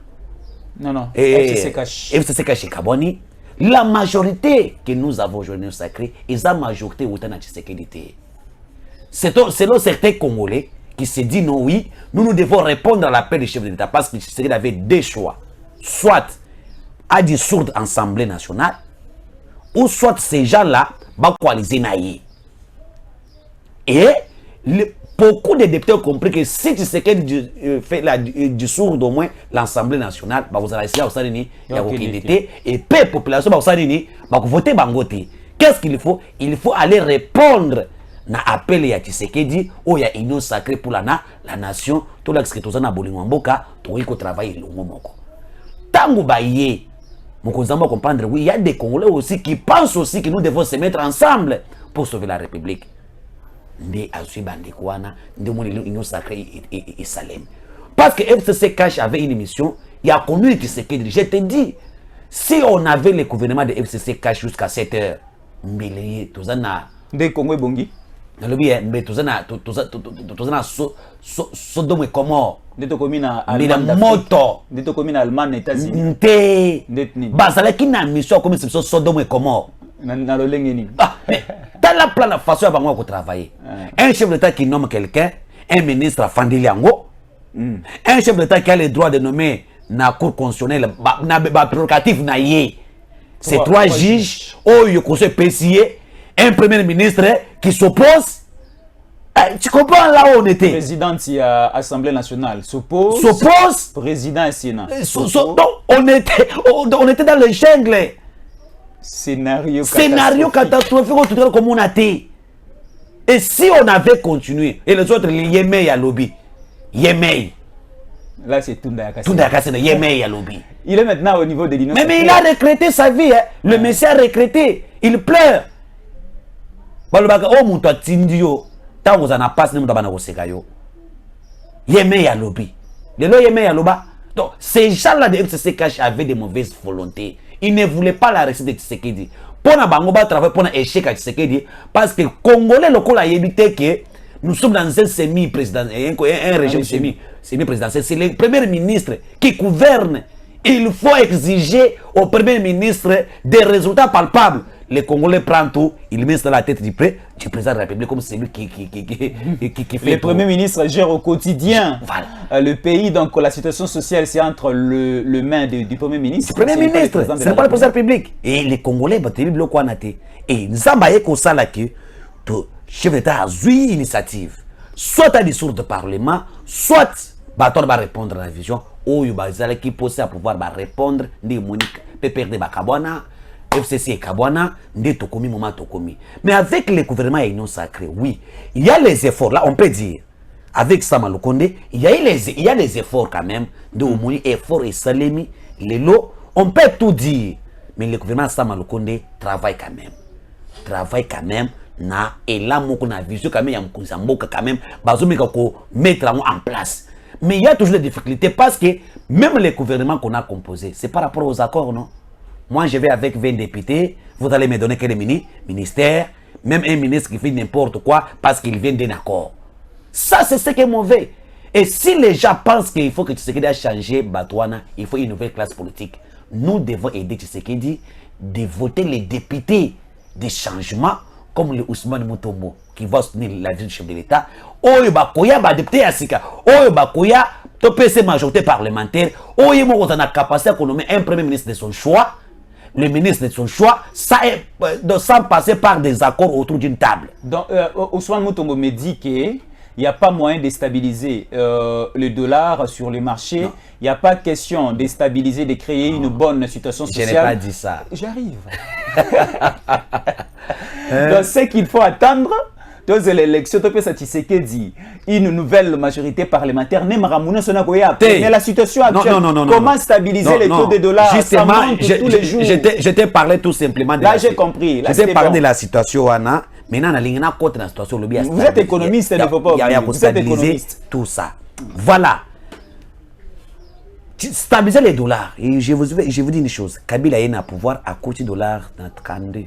Non. FCC caché Kabwani. La majorité que nous avons aujourd'hui sacrée, est la majorité au Tana Tshisekedi. C'est certains Congolais qui se disent non, oui, nous devons répondre à l'appel du chef de l'État parce que Tshisekedi avait deux choix. Soit à dissoudre l'Assemblée nationale, ou soit ces gens-là vont coaliser naïe. Et beaucoup de députés ont compris que si Tshisekedi fait du sourd au moins l'Assemblée nationale, vous allez essayer et la population va voter bangoté. Qu'est-ce qu'il faut? Il faut aller répondre na appel ya Tshisekedi ou ya union sacrée pour la nation. Tout l'axe que na bolingo mboka, to iko travailler longo moko. Tango baye, mokozamba comprendre oui, il y a des Congolais aussi qui pensent aussi que nous devons se mettre ensemble pour sauver la République. Nde azui bandekwana, nde mon union sacrée et Salem. Parce que FCC Cash avait une mission, il y a connu Tshisekedi. Je te dis, si on avait le gouvernement de FCC Cash jusqu'à 7 heures, mbele tozana de Congo bongi. Nalobi mbele tozana Sodome et Gomorrhe. De to komina Allemagne moto. De to komina Allemagne États-Unis. Nte. Bazala qui na mission comme c'est Sodome et Gomorrhe. Na lolenge ni. Dans la plan la façon avant qu'on travaille. Un chef d'État qui nomme quelqu'un, un ministre a Fandiliango. Un chef d'État qui a le droit de nommer na cour constitutionnelle, na prérogative na yé. C'est trois juges, au conseil PCA, un premier ministre qui s'oppose. Tu comprends là où on était? Président de l'Assemblée nationale s'oppose. Président et Sénat. Donc, on était dans le jungle. Scénario catastrophique comme on a été. Et si on avait continué, et les autres, Yémei à lobby. Yémei. Là, c'est Tunda Yémei à lobby. Il est maintenant au niveau de l'Union. Mais il a regretté sa vie. Hein. Le Messie a regretté. Il pleure. Oh, mon toi, Tindio. Tant vous en a pas, nous avons un Yémei à lobby. Les lois Yémei à loba. Donc, ces gens-là de FCC Cash avaient de mauvaises volontés. Ils ne voulaient pas la réussite de Tshisekedi. Pour na bango ba travailler pour na échec à Tshisekedi parce que Congolais locaux a évité que nous sommes dans un semi-président, un régime semi-présidentiel. C'est le premier ministre qui gouverne. Il faut exiger au premier ministre des résultats palpables. Les Congolais prennent tout, ils mettent dans la tête du président de la République comme celui qui fait. Le Premier ministre gère au quotidien voilà. Le pays, donc la situation sociale, c'est entre le main du Premier ministre. Le Premier ministre, c'est pas le président de la République. Et les Congolais, et Nzambaye Kosala que le chef d'État a eu une initiative. Soit à discours de parlement, soit Bator va répondre à la vision, ou Yubazala qui possède à pouvoir répondre, ni Monique, Pépère de Bakabwana. FCC et Kabwana, Tokomi, moment Tokomi. Mais avec le gouvernement et l'Union sacrée, oui, il y a les efforts, là on peut dire, avec Sama Konde, il y a les efforts quand même, de Omoni, efforts et Salemi, les lots, on peut tout dire, mais le gouvernement Sama Konde travaille quand même, et là, on a vision quand même, il y a un quand même, mettre en place. Mais il y a toujours des difficultés parce que même les gouvernements qu'on a composés, c'est par rapport aux accords, non? Moi, je vais avec 20 députés, vous allez me donner quel ministère, même un ministre qui fait n'importe quoi parce qu'il vient d'un accord. Ça, c'est ce qui est mauvais. Et si les gens pensent qu'il faut que Tshisekedi a changé Batouana, il faut une nouvelle classe politique. Nous devons aider Tshisekedi de voter les députés des changements, comme le Ousmane Mutombo, qui va soutenir la vie du chef de l'État. Oyo Bakoya, député Asika. Oyo Bakoya, topé majorité parlementaire. Oyo Moko a la capacité de nommer un premier ministre de son choix. Le ministre de son choix, sans passer par des accords autour d'une table. Donc, Ousmane Mutombo me dit qu'il n'y a pas moyen de stabiliser le dollar sur le marché. Il n'y a pas question de stabiliser, de créer une bonne situation sociale. Je n'ai pas dit ça. J'arrive. Donc, ce qu'il faut attendre, dans l'élection, dit une nouvelle majorité parlementaire. Mais la situation actuelle, comment stabiliser les taux de dollars? Justement, je t'ai parlé tout simplement de là, j'ai compris. Je t'ai parlé de la situation, Anna. Maintenant, la situation, vous êtes économiste, il ne faut pas oublier. Vous êtes économiste. Tout ça. Voilà. Stabiliser les dollars. Et je vous dis une chose. Kabila a un pouvoir à côté du dollar dans 32.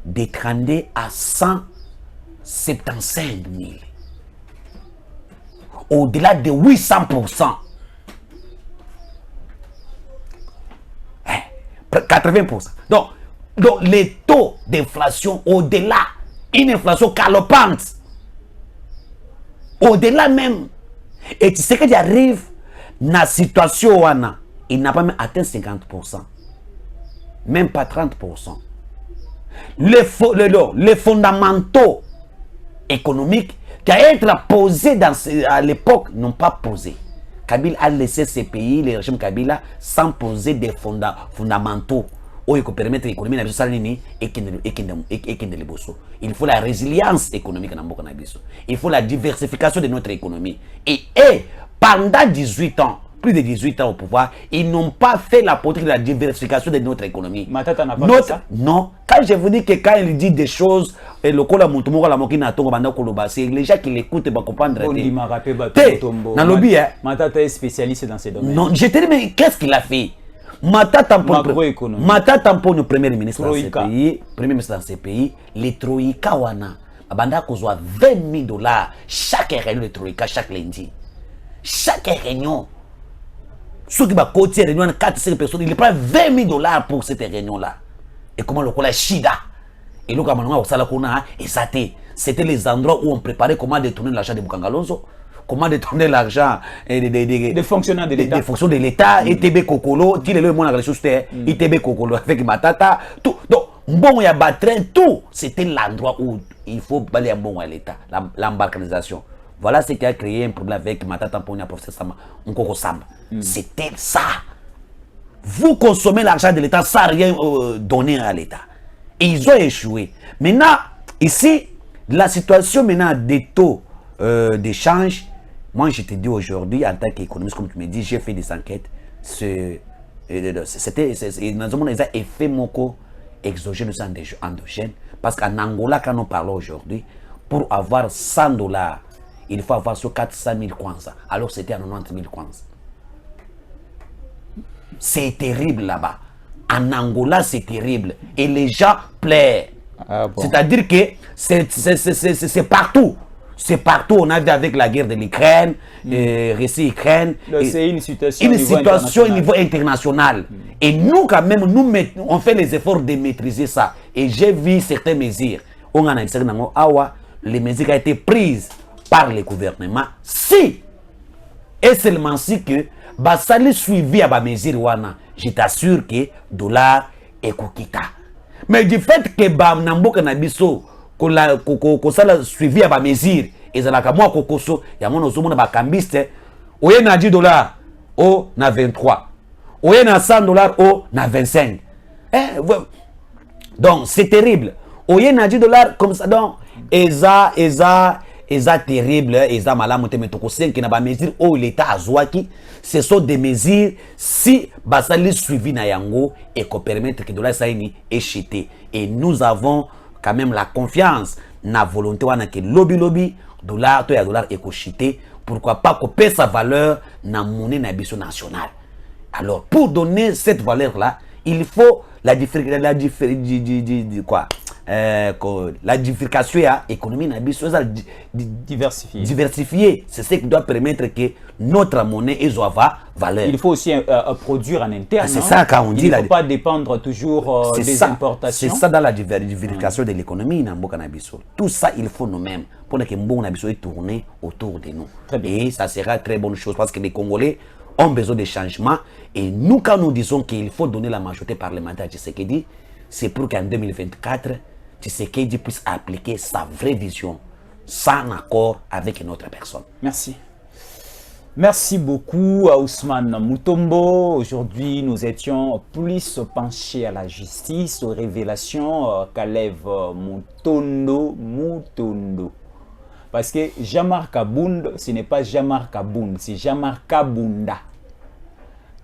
De 32 à 175 000. Au-delà de 800%. 80%. Donc les taux d'inflation au-delà, une inflation galopante. Au-delà même. Et tu sais qu'il arrive dans la situation où il n'a pas même atteint 50%. Même pas 30%. Les fondamentaux économiques qui a été posé à l'époque, n'ont pas posé. Kabila a laissé ces pays, le régime Kabila, sans poser des fondamentaux. Il faut la résilience économique. Il faut la diversification de notre économie. Et pendant 18 ans, plus de 18 ans au pouvoir, ils n'ont pas fait la politique de la diversification de notre économie. Matata n'a pas fait ça? Non. Quand je vous dis que quand il dit des choses, c'est les gens qui l'écoutent et comprendre. Matata est spécialiste dans ces domaines. Non, je te dis, mais qu'est-ce qu'il a fait? Matata Tampon, le premier ministre dans ce pays, les Troïka wana, abanda kozwa $20,000 chaque réunion de Troïka, chaque lundi. Chaque réunion. Ceux qui va côté réunion 4-5 personnes, il prend $20,000 pour cette réunion-là. Et comment le cola Shida? Et le Kamananga au Salakona, et ça c'était les endroits où on préparait comment détourner l'argent de Bukangalonzo. Comment détourner l'argent des fonctionnaires de l'État. Des fonctions de l'État, ITB Kokolo, qui est le monde à la ressource, ITB Kokolo avec Matata, tout. Donc, bon, il y a Batrin, tout. C'était l'endroit où il faut balayer un bon à l'État, l'embarcanisation. Voilà ce qui a créé un problème avec Matata Mponya, professeur Sama, Nkoko Samba. C'était ça. Vous consommez l'argent de l'État sans rien donner à l'État. Et ils ont échoué. Maintenant, ici, la situation maintenant des taux d'échange, moi je te dis aujourd'hui, en tant qu'économiste, comme tu me dis, j'ai fait des enquêtes. C'était dans un effet moko exogène ou endogène. Parce qu'en Angola, quand on parle aujourd'hui, pour avoir $100, il faut avoir sur 400 000 kwanza. Alors c'était à 90 000 kwanza. C'est terrible là-bas. En Angola, c'est terrible. Et les gens pleurent. Ah bon. C'est-à-dire que c'est partout. C'est partout. On a vu avec la guerre de l'Ukraine, Russie-Ukraine. C'est une situation au niveau international. Et nous, quand même, on fait les efforts de maîtriser ça. Et j'ai vu certaines mesures. On a les mesures qui ont été prises par le gouvernement. Si, et seulement si que, ça les suivi à la mesure, je t'assure que le dollar est kokita. Mais du fait que Namboka Nabiso, qu'on ça suivi à la mesure, et ça n'a moi kokoso, il y a mon osomona bakambiste, oye na $10, o na 23. Oye na $100, o na 25. Donc c'est terrible. Oye na $10 comme ça, donc, eza terrible, eza malamote metoko 5 na ba mesure au l'état azwaki, ce sont des mesures si basali suivi na yango et qu'on permettre que dollar saini est chuté. Et nous avons quand même la confiance na volonté wana que lobby dollar to ya dollar est chuté, pourquoi pas couper sa valeur na monnaie na biso nationale. Alors pour donner cette valeur là, il faut la diversification économique diversifiée. C'est ce qui doit permettre que notre monnaie ait valeur. Il faut aussi produire en interne. C'est ça quand on dit. Il ne faut pas dépendre toujours des importations. C'est ça dans la diversification de l'économie. Tout ça, il faut nous-mêmes pour que Mbon soit tourné autour de nous. Et ça sera très bonne chose parce que les Congolais ont besoin de changements. Et nous, quand nous disons qu'il faut donner la majorité parlementaire à Tshisekedi, c'est pour qu'en 2024, Tshisekedi puisse appliquer sa vraie vision sans accord avec une autre personne. Merci. Merci beaucoup à Ousmane Mutombo. Aujourd'hui, nous étions plus penchés à la justice, aux révélations qu'élève Mutondo. Parce que Jamar Kabound, ce n'est pas Jamar Kabound, c'est Jamar Kabunda.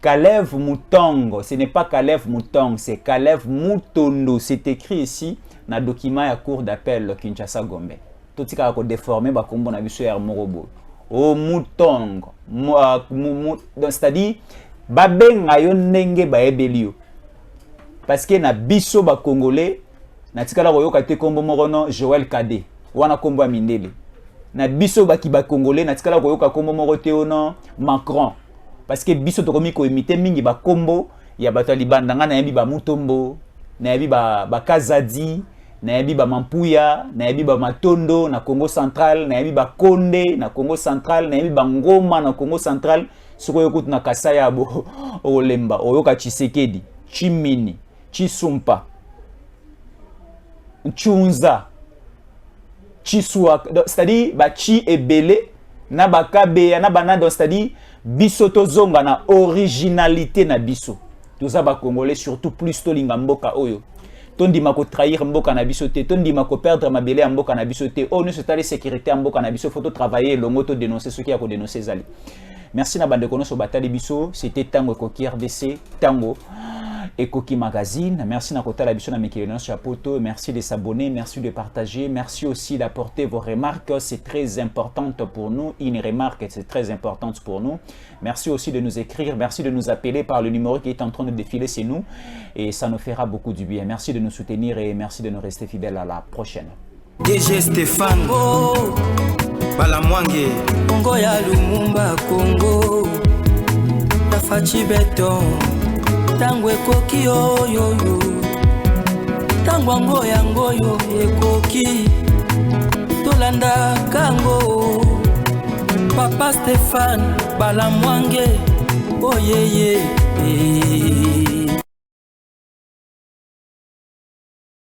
Kalev Mutongo, ce n'est pas Kalev Mutongo, c'est Kalev Mutondo. C'est écrit ici dans le document à cour d'appel Kinshasa Gombe. Tout ce qui a été déformé, on a vu sur Morobo. Oh Mutongo. C'est-à-dire, Babenga Yonenge Baebelio. Parce que na biso ba Congolais, na tikala koyoka te kombo morono Joël Kade. Wana kombo Mindele. Na biso ba ki ba Congolais, na tikala koyoka kombo morote ono Macron. Parce que biso to komi ko imiter mingi ba kombo ya bato libanda nga na yebi ba Mutombo, na yebi ba Kazadi, na yebi ba Mampuya, na yebi ba Matondo na Congo Central, na yebi ba Konde na Congo Central, na yebi ba Ngoma na Congo Central, soko yokutu na Kasaya bo Olemba, oyoka Tshisekedi, Chimini, Chisumpa, Chunza, chiswa, c'est-à-dire ba chi ebele na ba kabeya na banana, c'est-à-dire biso tozonga na originalité na biso. Toza ba congolais surtout plus to linga mboka oyo. Tondima ko trahir mboka na biso te, tondima ko perdre mabele ya mboka na biso te. Oh nous c'est la sécurité mboka na biso, faut travailler longo to dénoncer ce qui a ko dénoncer zali. Merci na bande kono so batali biso, c'était Tango Ekoki RDC, Tango Ekoki Magazine. Merci na kota la biso na mikileno chapeau. Merci de s'abonner, merci de partager, merci aussi d'apporter vos remarques, c'est très important pour nous. Une remarque, c'est très importante pour nous. Merci aussi de nous écrire, merci de nous appeler par le numéro qui est en train de défiler, c'est nous et ça nous fera beaucoup du bien. Merci de nous soutenir et merci de nous rester fidèles. À la prochaine. DG Stéphane Balamwange Congo ya Lumumba Congo La Fachi Beton Tango Ekoki yo Tango yango yo Ekoki Tolanda Kango Papa Stéphane Balamwange Oh yeah yeah